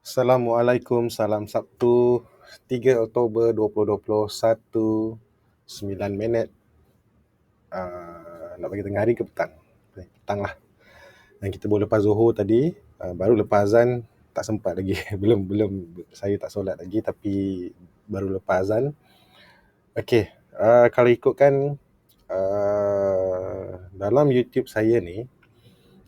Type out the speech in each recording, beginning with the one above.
Assalamualaikum, salam Sabtu 3 Oktober 2021, 9 minit. Nak bagi tengah hari ke petang? Petang lah. Dan kita baru lepas Zuhur tadi, baru lepas azan, tak sempat lagi. belum saya tak solat lagi, tapi baru lepas azan. Okey, kalau ikutkan dalam YouTube saya ni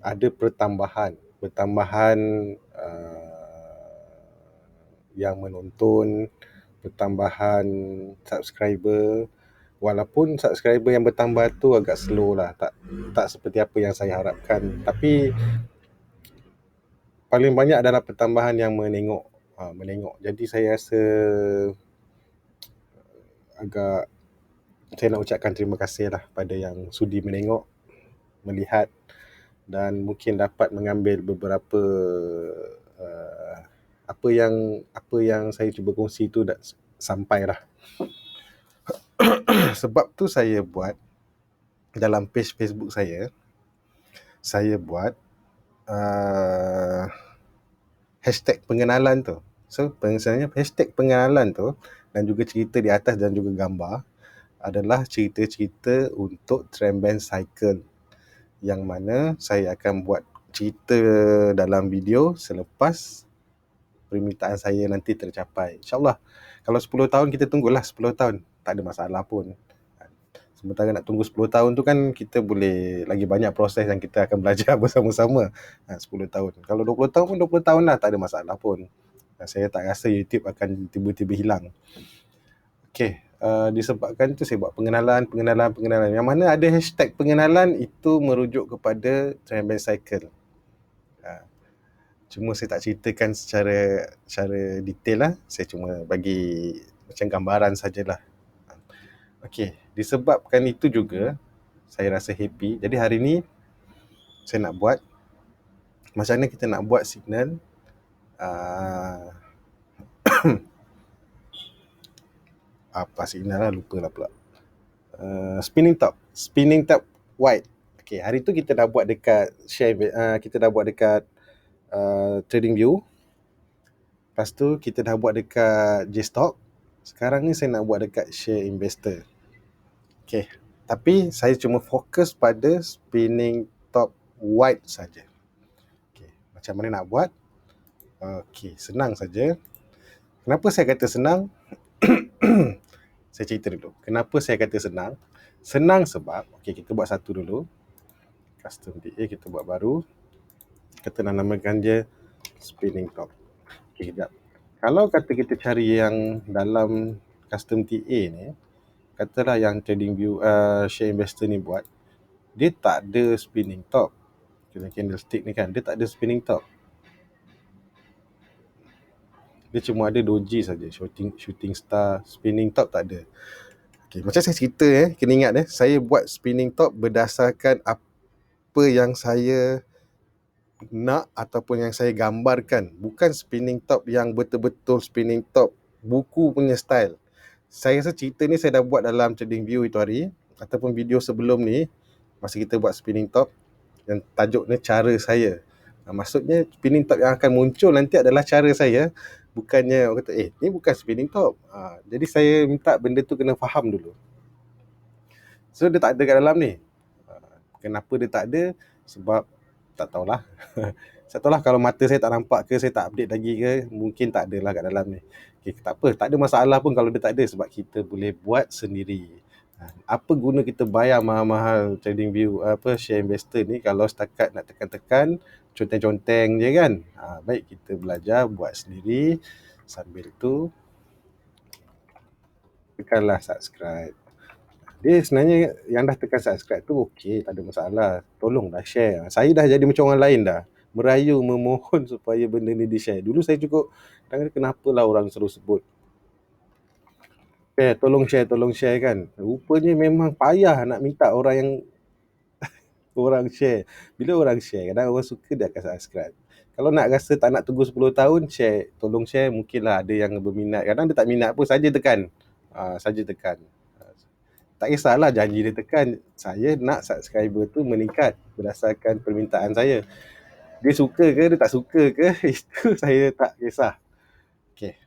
ada pertambahan yang menonton, pertambahan subscriber. Walaupun subscriber yang bertambah tu agak slow lah, tak seperti apa yang saya harapkan, tapi paling banyak adalah pertambahan yang menengok. Jadi saya rasa agak, saya nak ucapkan terima kasih lah pada yang sudi menengok, melihat, dan mungkin dapat mengambil beberapa apa yang saya cuba kongsi tu dah sampai lah. Sebab tu saya buat dalam page Facebook saya buat hashtag pengenalan tu. So sebenarnya hashtag pengenalan tu dan juga cerita di atas dan juga gambar adalah cerita-cerita untuk Tremband Cycle, yang mana saya akan buat cerita dalam video selepas permintaan saya nanti tercapai. InsyaAllah. Kalau 10 tahun kita tunggulah 10 tahun, tak ada masalah pun. Sementara nak tunggu 10 tahun tu kan kita boleh lagi banyak proses yang kita akan belajar bersama-sama. 10 tahun. Kalau 20 tahun pun 20 tahun lah, tak ada masalah pun. Saya tak rasa YouTube akan tiba-tiba hilang. Okey, disebabkan tu saya buat pengenalan. Yang mana ada hashtag pengenalan itu merujuk kepada Tremband Cycle. Cuma saya tak ceritakan secara detail lah. Saya cuma bagi macam gambaran sajalah. Okey, disebabkan itu juga saya rasa happy. Jadi hari ni saya nak buat macam mana kita nak buat signal apa signal lah, lupa lah pula. Spinning top white. Okey, hari tu kita dah buat dekat kita dah buat dekat TradingView. Lepas tu kita dah buat dekat JStock. Sekarang ni saya nak buat dekat Share Investor. Okey, tapi saya cuma fokus pada spinning top white saja. Okey, macam mana nak buat? Okey, senang saja. Kenapa saya kata senang? Saya cerita dulu. Kenapa saya kata senang? Senang sebab, okey, kita buat satu dulu. Custom TA kita buat baru. Kita nak namakan dia spinning top. Okey, sekejap. Kalau kata kita cari yang dalam custom TA ni, katalah yang TradingView Share Investor ni buat, dia tak ada spinning top. Kena candlestick ni kan, dia tak ada spinning top. Dia cuma ada doji saja, shooting star, spinning top tak ada. Okay, macam saya cerita kena ingat saya buat spinning top berdasarkan apa yang saya nak ataupun yang saya gambarkan, bukan spinning top yang betul-betul spinning top buku punya style. Saya rasa cerita ni saya dah buat dalam TradingView itu hari ataupun video sebelum ni masa kita buat spinning top, yang tajuknya cara saya. Maksudnya spinning top yang akan muncul nanti adalah cara saya, bukannya orang kata ni bukan spinning top. Jadi saya minta benda tu kena faham dulu. So dia tak ada kat dalam ni. Kenapa dia tak ada? Sebab tak tahulah. Saya tahulah kalau mata saya tak nampak ke, saya tak update lagi ke, mungkin tak ada lah kat dalam ni. Okay, tak apa, tak ada masalah pun kalau dia tak ada, sebab kita boleh buat sendiri. Apa guna kita bayar mahal-mahal TradingView Share Investor ni kalau setakat nak tekan-tekan, conteng-conteng je kan. Baik kita belajar buat sendiri. Sambil tu tekanlah subscribe. Dia sebenarnya yang dah tekan subscribe tu okey, tak ada masalah. Tolonglah share. Saya dah jadi macam orang lain dah. Merayu, memohon supaya benda ni di-share. Dulu saya cukup, kenapalah orang suruh sebut tolong share kan. Rupanya memang payah nak minta orang yang orang share. Bila orang share, kadang orang suka dia akan subscribe. Kalau nak rasa tak nak tunggu 10 tahun, tolong share. Mungkinlah ada yang berminat. Kadang dia tak minat pun, saja tekan. Tak kisahlah janji dia tekan. Saya nak subscriber tu meningkat berdasarkan permintaan saya. Dia suka ke dia tak suka ke, itu saya tak kisah. Okay.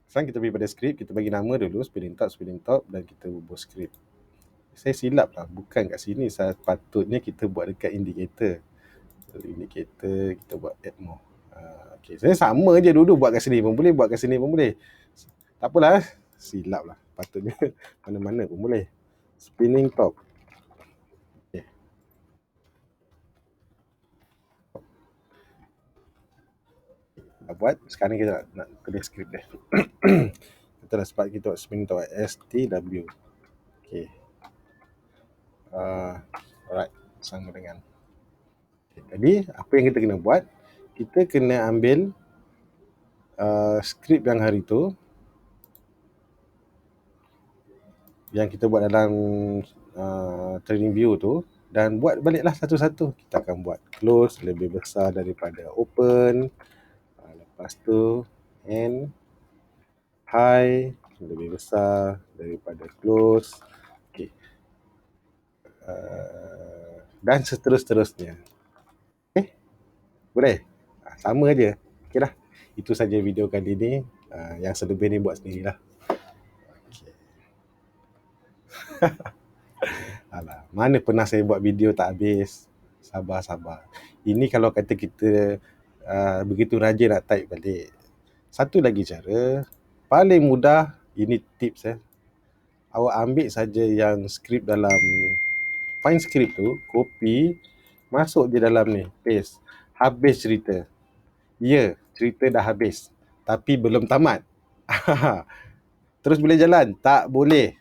Sekarang kita pergi pada skrip, kita bagi nama dulu, spinning top dan kita buat skrip. Saya silap lah, bukan kat sini. Patutnya kita buat dekat indicator. Indicator, kita buat add more. Okay. Saya sama je dulu buat kat sini pun boleh, buat kat sini pun boleh. Tak apalah, silap lah. Patutnya mana-mana pun boleh. Spinning top. Okay. Dah buat, sekarang kita nak tulis skrip dia. Kita dah sempat kita buat spinning top STW. Okay. Alright, sama dengan. Okay. Jadi, apa yang kita kena buat? Kita kena ambil skrip yang hari tu, yang kita buat dalam training view tu, dan buat baliklah satu-satu. Kita akan buat close lebih besar daripada open, lepas tu end high lebih besar daripada close. Okay. Dan seterusnya. Okay, boleh? Sama aja. Okay lah. Itu saja video kali ni. Yang selebih ni buat sendirilah. Okay. Alah, mana pernah saya buat video tak habis. Sabar. Ini kalau kata kita begitu rajin nak type balik. Satu lagi cara, paling mudah, ini tips awak ambil saja yang skrip dalam find script tu, copy, masuk je dalam ni, paste. Habis cerita. Ya, cerita dah habis. Tapi belum tamat. Terus boleh jalan? Tak boleh.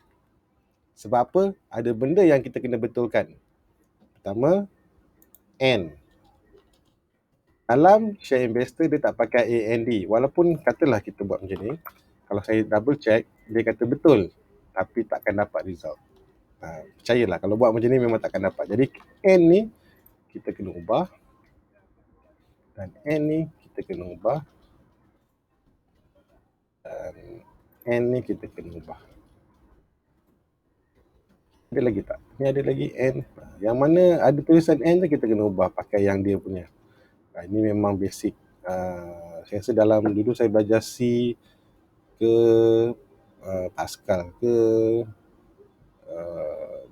Sebab apa? Ada benda yang kita kena betulkan. Pertama, N. Dalam share investor dia tak pakai AND. Walaupun katalah kita buat macam ni, kalau saya double check, dia kata betul. Tapi takkan dapat result. Percayalah, kalau buat macam ni memang takkan dapat. Jadi N ni kita kena ubah. Dan N ni kita kena ubah. Dan N ni kita kena ubah. Ada lagi tak? Ni ada lagi N. Yang mana ada tulisan N tu kita kena ubah pakai yang dia punya. Ini memang basic. Saya rasa dalam dulu saya belajar C ke Pascal ke,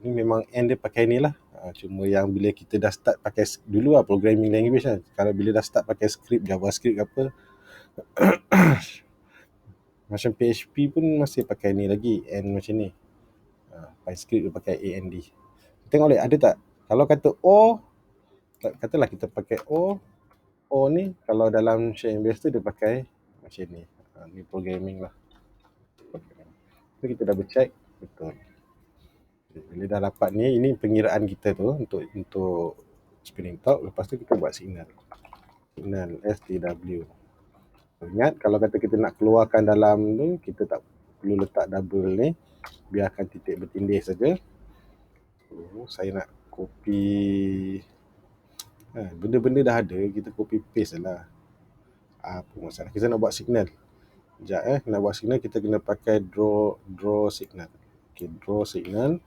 ni memang N dia pakai ni lah. Cuma yang bila kita dah start pakai dulu lah programming language kan. Kalau bila dah start pakai script, JavaScript apa, macam PHP pun masih pakai ni lagi, N macam ni. PyScript dia pakai AND. Tengok lihat ada tak? Kalau kata O, katalah kita pakai O ni kalau dalam share investor dia pakai macam ni. Ni programming lah. So kita double check betul. Bila dah dapat ni, ini pengiraan kita tu untuk spinning top. Lepas tu kita buat signal STW. Ingat kalau kata kita nak keluarkan dalam tu, kita tak perlu letak double ni, biarkan titik bertindih saja. Saya nak copy, benda-benda dah ada, kita copy paste lah. Apa masalah? Kita nak buat signal. Sekejap nak buat signal kita kena pakai draw signal. Okay, draw signal.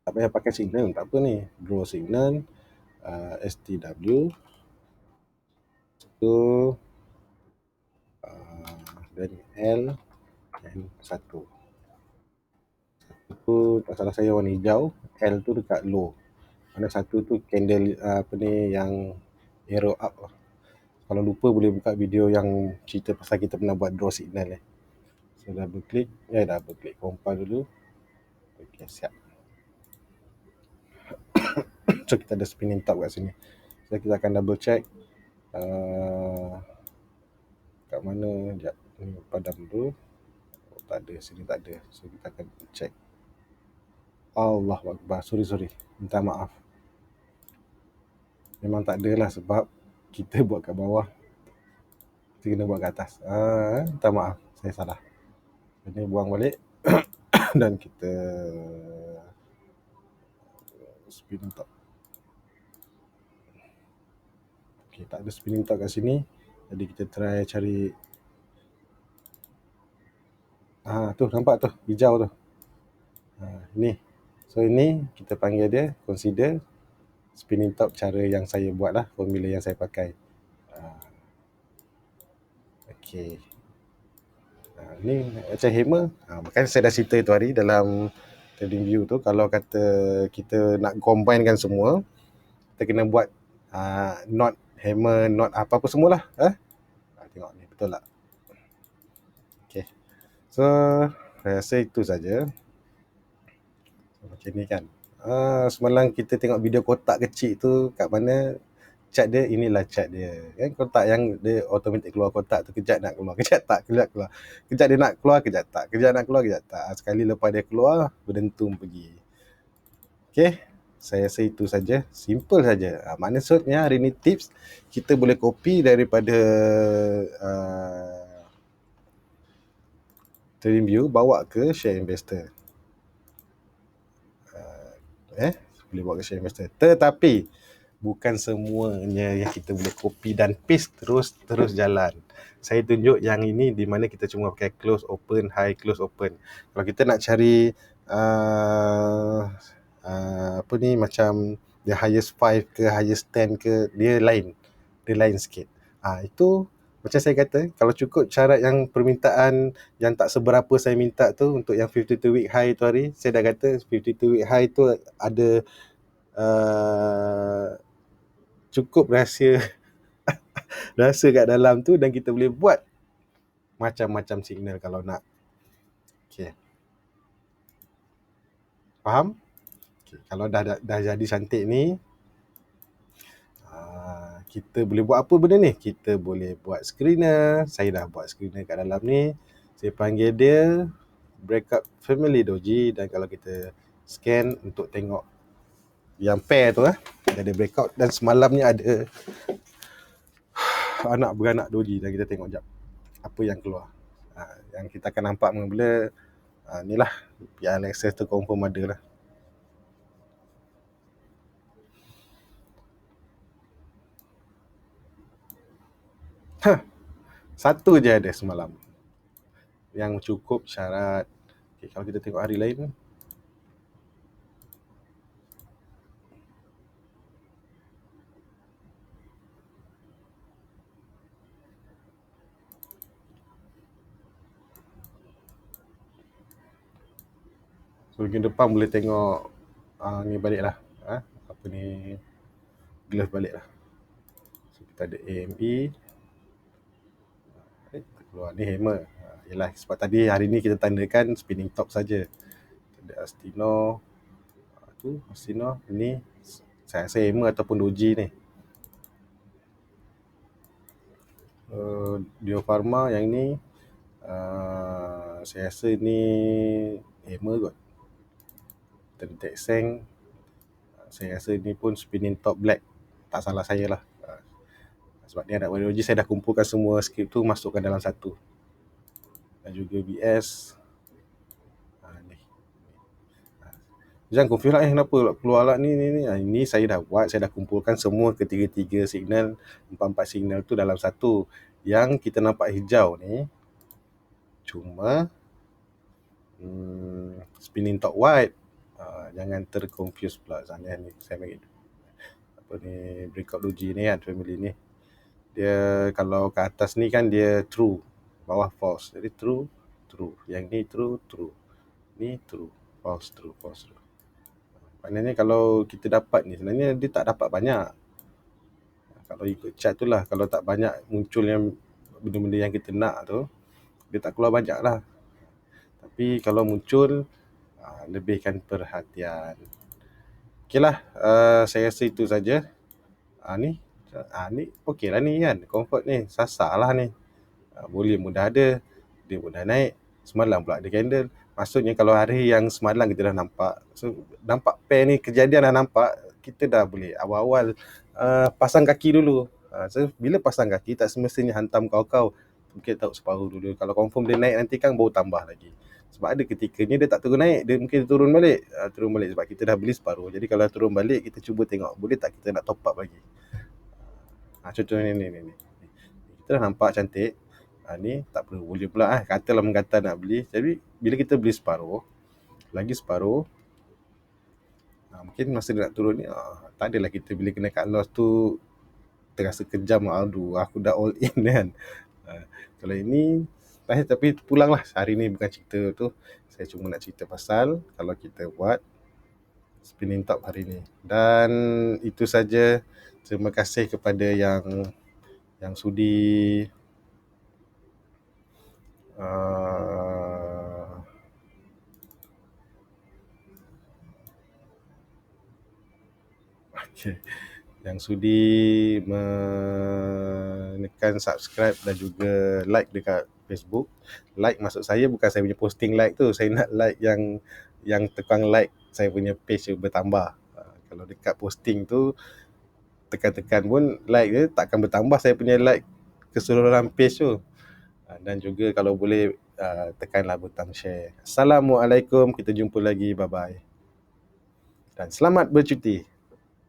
Tak payah pakai signal, tak apa ni. Draw signal, STW. So, dan L dan 1. Itu tak salah saya warna hijau, L tu dekat low. Mana 1 tu candle apa ni yang arrow up lah. Kalau lupa boleh buka video yang cerita pasal kita pernah buat draw signal So double click, compile dulu. Okay, siap. So kita ada spinning top kat sini. So kita akan double check kat mana. Sekejap, ni padam dulu. Tak ada, sini tak ada. So kita akan check. Allahu Akbar, sorry, minta maaf. Memang tak ada lah sebab kita buat kat bawah, kita kena buat kat atas. Minta maaf, saya salah. Ini buang balik dan kita spinning top. Okay, tak ada spinning top kat sini. Jadi kita try cari Tu nampak tu, hijau tu. Ni. So ini kita panggil dia consider spinning top cara yang saya buat lah, formula yang saya pakai. Okey. Ni macam hammer. Makanya saya dah cerita itu hari dalam trading view tu, kalau kata kita nak combinekan semua, kita kena buat knot, hammer, knot apa-apa semualah. Tengok ni betul tak? Okey. So saya rasa itu saja. Macam ni kan. Semalam kita tengok video kotak kecil tu kat mana cat dia, inilah cat dia. Kan kotak yang dia automatic keluar kotak tu, kejap nak keluar, kejap tak, kejap keluar. Kejap dia nak keluar, kejap tak. Kejap nak keluar, kejap tak. Sekali lepas dia keluar, berdentum pergi. Okey. Saya rasa itu saja. Simple saja. Maksudnya hari ni tips kita boleh copy daripada TradingView bawa ke Share Investor. Boleh bawa ke Share Investor. Tetapi bukan semuanya yang kita boleh copy dan paste terus jalan. Saya tunjuk yang ini di mana kita cuma pakai close open, high close open. Kalau kita nak cari apa ni, macam the highest 5 ke highest 10 ke, dia lain sikit. Itu macam saya kata, kalau cukup syarat yang permintaan yang tak seberapa saya minta tu untuk yang 52 week high tu hari, saya dah kata 52 week high tu ada cukup rahsia kat dalam tu, dan kita boleh buat macam-macam signal kalau nak. Okay. Faham? Okay. Kalau dah jadi cantik ni, kita boleh buat apa benda ni? Kita boleh buat screener. Saya dah buat screener kat dalam ni. Saya panggil dia Breakup Family Doji, dan kalau kita scan untuk tengok yang pair tu dia ada breakout, dan semalam ni ada anak beranak doji, dan kita tengok jap apa yang keluar. Yang kita akan nampak mula-mula ni lah, yang access tu confirm ada lah. Satu je ada semalam yang cukup syarat. Okay, kalau kita tengok hari lain, so minggu depan boleh tengok ni balik lah, apa ni, glove balik lah. So kita ada AME, keluar ni hammer. Yelah, sebab tadi hari ni kita tandakan spinning top saja. Ada Astino tu, Astino ni saya rasa hammer ataupun doji ni. Dio Pharma yang ni saya rasa ni hammer kot. Tetek Seng, saya rasa ni pun spinning top black, tak salah saya lah. Sebab ni ada doji, saya dah kumpulkan semua skrip tu, masukkan dalam satu. Dan juga BS ni. Jangan confuse lah kenapa keluar lah ni. Ini saya dah buat, saya dah kumpulkan semua ketiga-tiga signal, 4 signal tu dalam satu. Yang kita nampak hijau ni cuma spinning top white. Jangan terconfuse pula sana ni. Saya bagi apa ni, breakout doji ni kan, family ni, dia kalau ke atas ni kan dia true, bawah false. Jadi true. Yang ni true. Ni true, false, true. Maknanya kalau kita dapat ni, sebenarnya dia tak dapat banyak. Kalau ikut chart tu lah, kalau tak banyak muncul yang benda-benda yang kita nak tu, dia tak keluar banyak lah. Tapi kalau muncul, lebihkan perhatian. Okey lah, saya rasa itu saja. Ni okey lah ni kan, comfort ni, sasar lah ni. Boleh mudah ada, dia mudah naik. Semalam pula ada candle. Maksudnya kalau hari yang semalam kita dah nampak, so nampak pair ni, kejadian dah nampak, kita dah boleh awal-awal pasang kaki dulu. So bila pasang kaki, tak semestinya hantam kau-kau, mungkin tahu separuh dulu. Kalau confirm dia naik nanti kan, baru tambah lagi. Sebab ada ketikanya dia tak turun naik, dia mungkin turun balik sebab kita dah beli separuh. Jadi kalau turun balik, kita cuba tengok boleh tak kita nak top up lagi. Contohnya ni kita dah nampak cantik, Ni tak perlu, boleh pula katalah mengata nak beli. Jadi bila kita beli separuh, lagi separuh, mungkin masa dia nak turun ni, tak adalah kita bila kena cut loss tu terasa kejam, aduh aku dah all in kan. Kalau ini tapi pulanglah, hari ni bukan cerita tu, saya cuma nak cerita pasal kalau kita buat spinning top hari ni. Dan itu saja. Terima kasih kepada yang sudi okay, yang sudi menekan subscribe dan juga like dekat Facebook. Like maksud saya bukan saya punya posting like tu, saya nak like yang tekan like saya punya page bertambah. Kalau dekat posting tu tekan-tekan pun like dia takkan bertambah saya punya like keseluruhan page tu. Dan juga kalau boleh tekanlah butang share. Assalamualaikum, kita jumpa lagi, bye bye dan selamat bercuti.